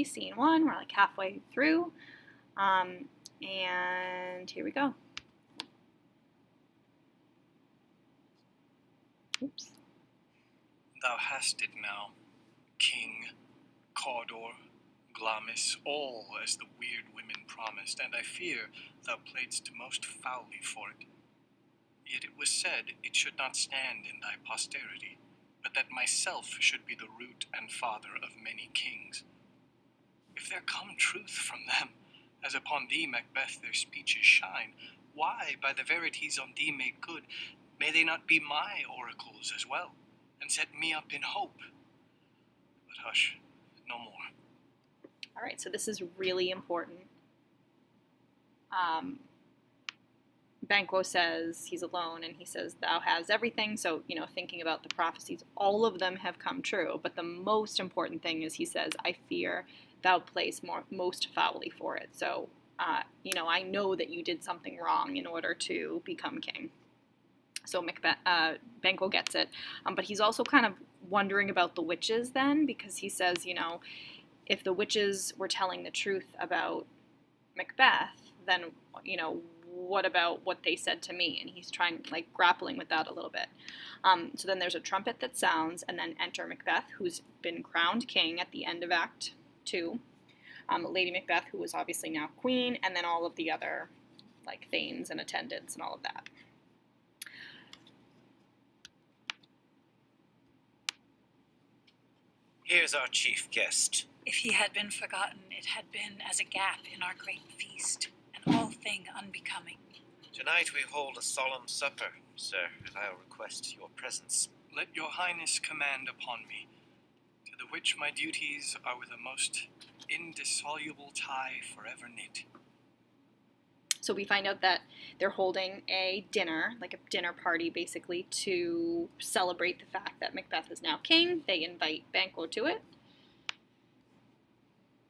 Scene 1, we're like halfway through, and here we go. Oops. Thou hast it now, King, Cawdor, Glamis, all as the weird women promised, and I fear thou playedst most foully for it. Yet it was said it should not stand in thy posterity, but that myself should be the root and father of many kings. If there come truth from them, as upon thee, Macbeth, their speeches shine, why, by the verities on thee make good, may they not be my oracles as well, and set me up in hope? But hush, no more. All right, so this is really important. Banquo says he's alone, and he says, thou has everything. So, thinking about the prophecies, all of them have come true. But the most important thing is he says, I fear thou playest most foully for it. So, I know that you did something wrong in order to become king. So Banquo gets it. But he's also kind of wondering about the witches then, because he says, if the witches were telling the truth about Macbeth, then, what about what they said to me? And he's grappling with that a little bit. So then there's a trumpet that sounds, and then enter Macbeth, who's been crowned king at the end of Act 2. Lady Macbeth, who is obviously now queen, and then all of the other, thanes and attendants and all of that. Here's our chief guest. If he had been forgotten, it had been as a gap in our great feast, and all thing unbecoming. Tonight we hold a solemn supper, sir, and I'll request your presence. Let your highness command upon me, to the which my duties are with a most indissoluble tie forever knit. So we find out that they're holding a dinner, like a dinner party basically, to celebrate the fact that Macbeth is now king. They invite Banquo to it.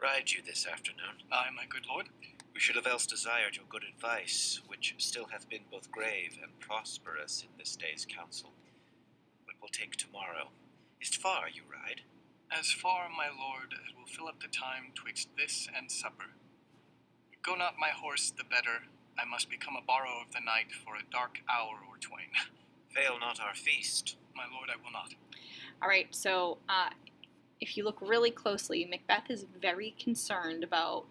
Ride you this afternoon. Aye, my good lord. We should have else desired your good advice, which still hath been both grave and prosperous in this day's council. But we'll take tomorrow. Is't far you ride? As far, my lord, as will fill up the time twixt this and supper. Go not my horse the better, I must become a borrow of the night for a dark hour or twain. Fail not our feast. My lord, I will not. All right, so if you look really closely, Macbeth is very concerned about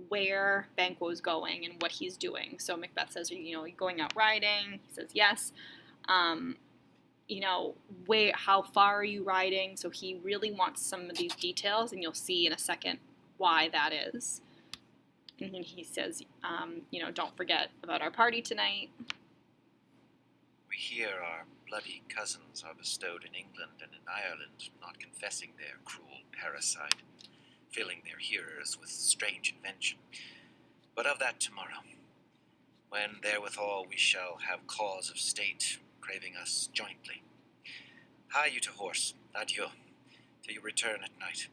where Banquo is going and what he's doing. So Macbeth says, are you going out riding? He says, yes. How far are you riding? So he really wants some of these details, and you'll see in a second why that is. And he says, don't forget about our party tonight. We hear our bloody cousins are bestowed in England and in Ireland, not confessing their cruel parricide, filling their hearers with strange invention. But of that tomorrow, when therewithal we shall have cause of state craving us jointly. Hie you to horse, adieu, till you return at night.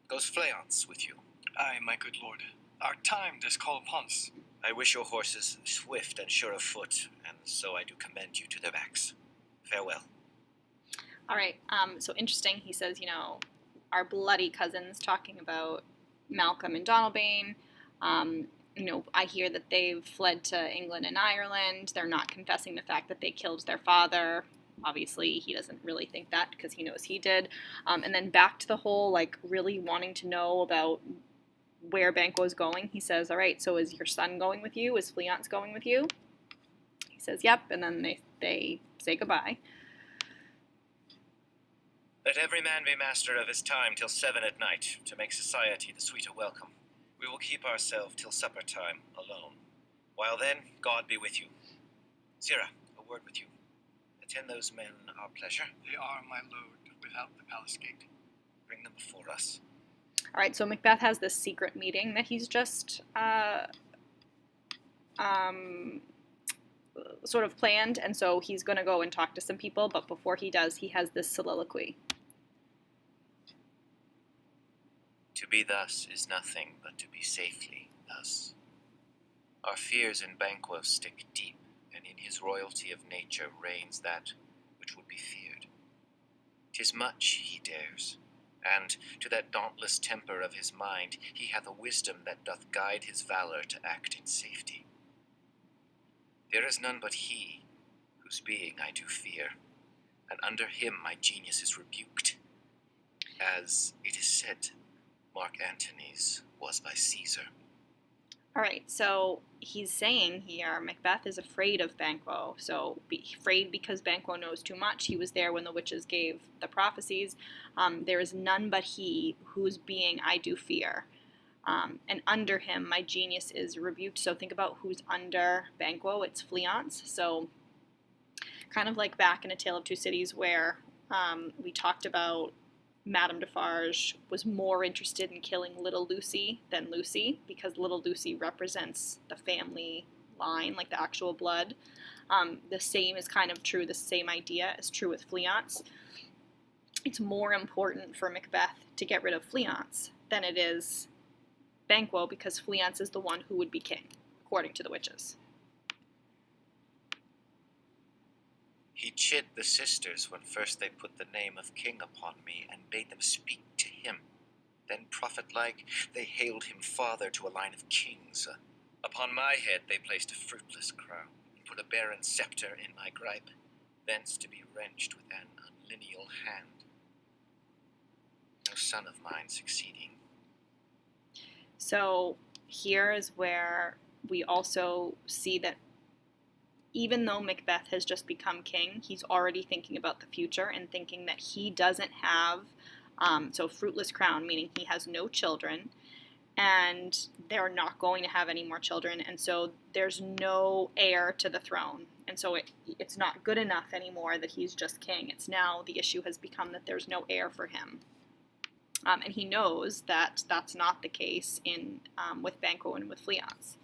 Goes Fleance with you? Aye, my good lord. Our time does call upon us. I wish your horses swift and sure of foot, and so I do commend you to their backs. Farewell. All right, so interesting, he says, our bloody cousins, talking about Malcolm and Donalbain. I hear that they've fled to England and Ireland. They're not confessing the fact that they killed their father. Obviously, he doesn't really think that because he knows he did. And then back to the whole, really wanting to know about where Banquo is going. He says, all right, so is your son going with you? Is Fleance going with you? He says, yep, and then they say goodbye. Let every man be master of his time till 7 at night, to make society the sweeter welcome. We will keep ourselves till supper time alone. While then, God be with you. Sirrah, a word with you. Attend those men our pleasure. They are, my lord, without the palace gate. Bring them before us. All right, so Macbeth has this secret meeting that he's just sort of planned, and so he's going to go and talk to some people, but before he does, he has this soliloquy. To be thus is nothing but to be safely thus. Our fears in Banquo stick deep, and in his royalty of nature reigns that which would be feared. 'Tis much he dares, And to that dauntless temper of his mind he hath a wisdom that doth guide his valour to act in safety. There is none but he, whose being I do fear, and under him my genius is rebuked, as it is said Mark Antony's was by Caesar. All right, so he's saying here Macbeth is afraid of Banquo. So afraid because Banquo knows too much. He was there when the witches gave the prophecies. There is none but he whose being I do fear. And under him my genius is rebuked. So think about who's under Banquo. It's Fleance. So kind of like back in A Tale of Two Cities where we talked about Madame Defarge was more interested in killing little Lucy than Lucy, because little Lucy represents the family line, like the actual blood. The same is kind of true, the same idea is true with Fleance. It's more important for Macbeth to get rid of Fleance than it is Banquo, because Fleance is the one who would be king, according to the witches. He chid the sisters when first they put the name of king upon me, and bade them speak to him. Then, prophet-like, they hailed him father to a line of kings. Upon my head they placed a fruitless crown, and put a barren sceptre in my gripe, thence to be wrenched with an unlineal hand. No son of mine succeeding. So here is where we also see that even though Macbeth has just become king, he's already thinking about the future and thinking that he doesn't have, so fruitless crown, meaning he has no children, and they're not going to have any more children, and so there's no heir to the throne. And so it's not good enough anymore that he's just king. It's now the issue has become that there's no heir for him. And he knows that that's not the case with Banquo and with Fleance.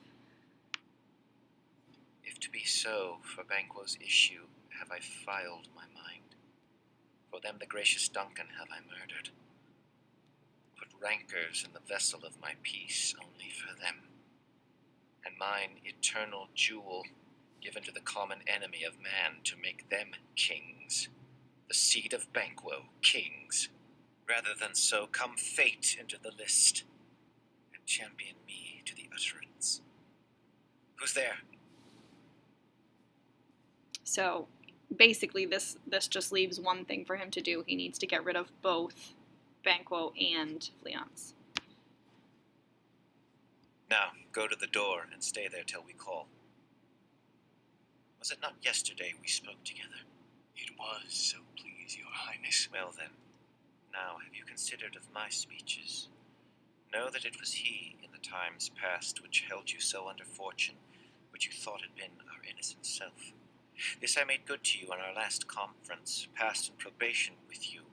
If to be so, for Banquo's issue have I filed my mind. For them the gracious Duncan have I murdered. Put rancours in the vessel of my peace only for them. And mine eternal jewel given to the common enemy of man to make them kings. The seed of Banquo, kings. Rather than so come fate into the list, and champion me to the utterance. Who's there? So basically this just leaves one thing for him to do. He needs to get rid of both Banquo and Fleance. Now, go to the door and stay there till we call. Was it not yesterday we spoke together? It was, so please your highness. Well then, now have you considered of my speeches? Know that it was he in the times past which held you so under fortune, which you thought had been our innocent self. This I made good to you on our last conference, passed in probation with you.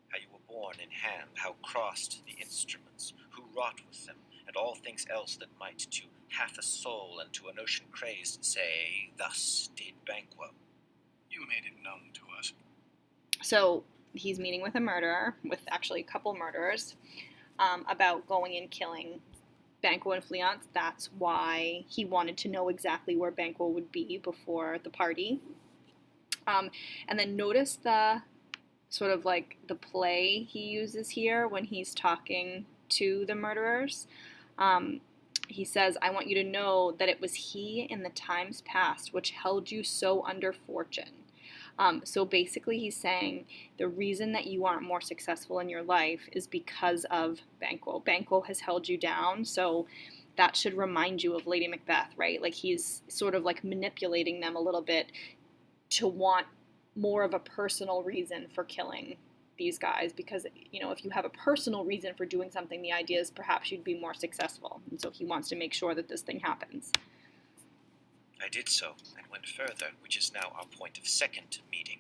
How you were born in hand, how crossed the instruments, who wrought with them, and all things else that might to half a soul and to an ocean crazed say, thus did Banquo. You made it known to us. So he's meeting with a murderer, with actually a couple murderers, about going and killing Banquo and Fleance. That's why he wanted to know exactly where Banquo would be before the party. And then notice the sort of like the play he uses here when he's talking to the murderers. He says, I want you to know that it was he in the times past which held you so under fortune. So basically he's saying the reason that you aren't more successful in your life is because of Banquo. Banquo has held you down, so that should remind you of Lady Macbeth, right? Like he's sort of like manipulating them a little bit to want more of a personal reason for killing these guys, because, you know, if you have a personal reason for doing something, the idea is perhaps you'd be more successful. And so he wants to make sure that this thing happens. I did so, and went further, which is now our point of second meeting.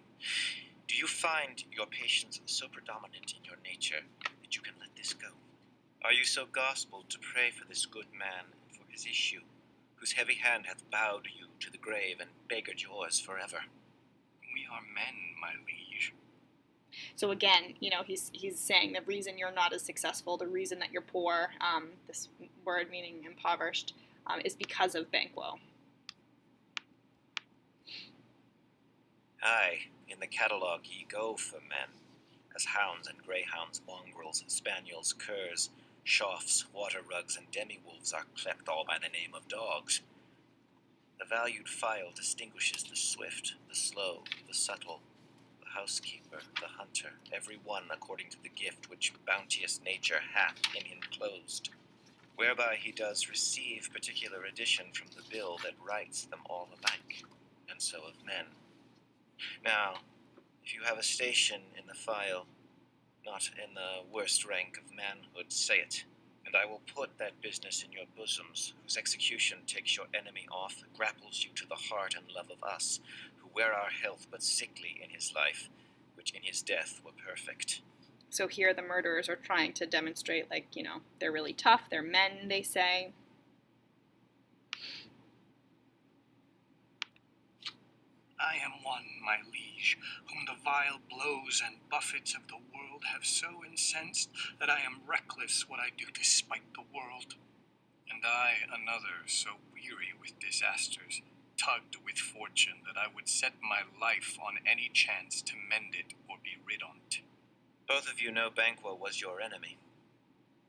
Do you find your patience so predominant in your nature that you can let this go? Are you so gospelled to pray for this good man and for his issue, whose heavy hand hath bowed you to the grave and beggared yours forever? We are men, my liege. So again, you know, he's saying the reason you're not as successful, the reason that you're poor, this word meaning impoverished, is because of Banquo. Aye, in the catalogue ye go for men, as hounds and greyhounds, mongrels, spaniels, curs, shafts, water rugs, and demi-wolves are clept all by the name of dogs. The valued file distinguishes the swift, the slow, the subtle, the housekeeper, the hunter, every one according to the gift which bounteous nature hath in him closed, whereby he does receive particular addition from the bill that writes them all alike, and so of men. Now, if you have a station in the file, not in the worst rank of manhood, say it, and I will put that business in your bosoms, whose execution takes your enemy off, grapples you to the heart and love of us, who wear our health but sickly in his life, which in his death were perfect. So here the murderers are trying to demonstrate, like, they're really tough, they're men, they say. I am one, my liege, whom the vile blows and buffets of the world have so incensed that I am reckless what I do to spite the world. And I, another, so weary with disasters, tugged with fortune that I would set my life on any chance to mend it or be rid on't. Both of you know Banquo was your enemy.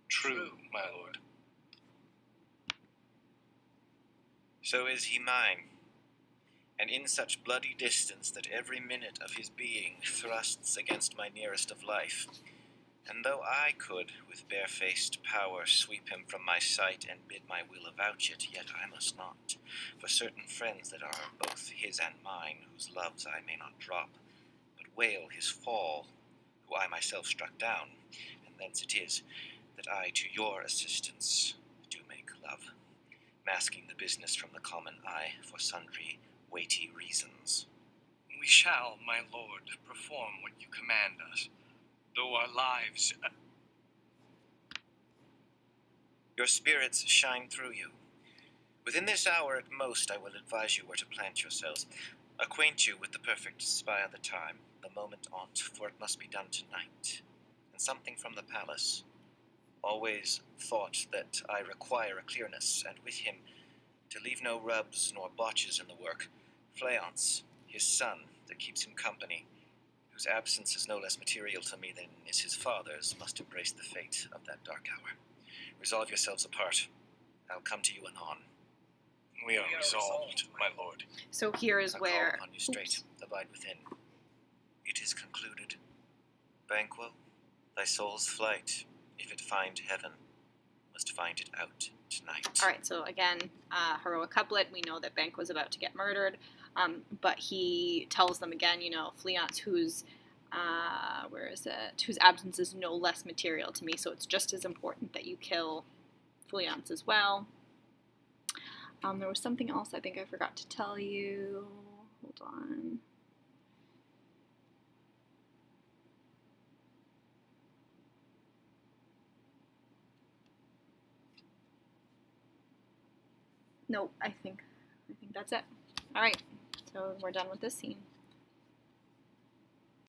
True, my lord. So is he mine, and in such bloody distance that every minute of his being thrusts against my nearest of life. And though I could, with barefaced power, sweep him from my sight and bid my will avouch it, yet I must not, for certain friends that are both his and mine, whose loves I may not drop, but wail his fall, who I myself struck down, and thence it is that I to your assistance do make love, masking the business from the common eye for sundry weighty reasons. We shall, my lord, perform what you command us, though our lives... Your spirits shine through you. Within this hour at most I will advise you where to plant yourselves, acquaint you with the perfect spy of the time, the moment on't, for it must be done tonight, and something from the palace. Always thought that I require a clearness, and with him, to leave no rubs nor botches in the work, Fleance, his son, that keeps him company, whose absence is no less material to me than is his father's, must embrace the fate of that dark hour. Resolve yourselves apart. I'll come to you anon. We are resolved, my lord. So here is I'll where... call upon you straight. Abide within. It is concluded. Banquo, thy soul's flight, if it find heaven, must find it out tonight. All right, so again, heroic couplet. We know that Banquo was about to get murdered, but he tells them again, Fleance, whose whose absence is no less material to me, so it's just as important that you kill Fleance as well. There was something else I think I forgot to tell you. Hold on. Nope, I think that's it. All right, so we're done with this scene.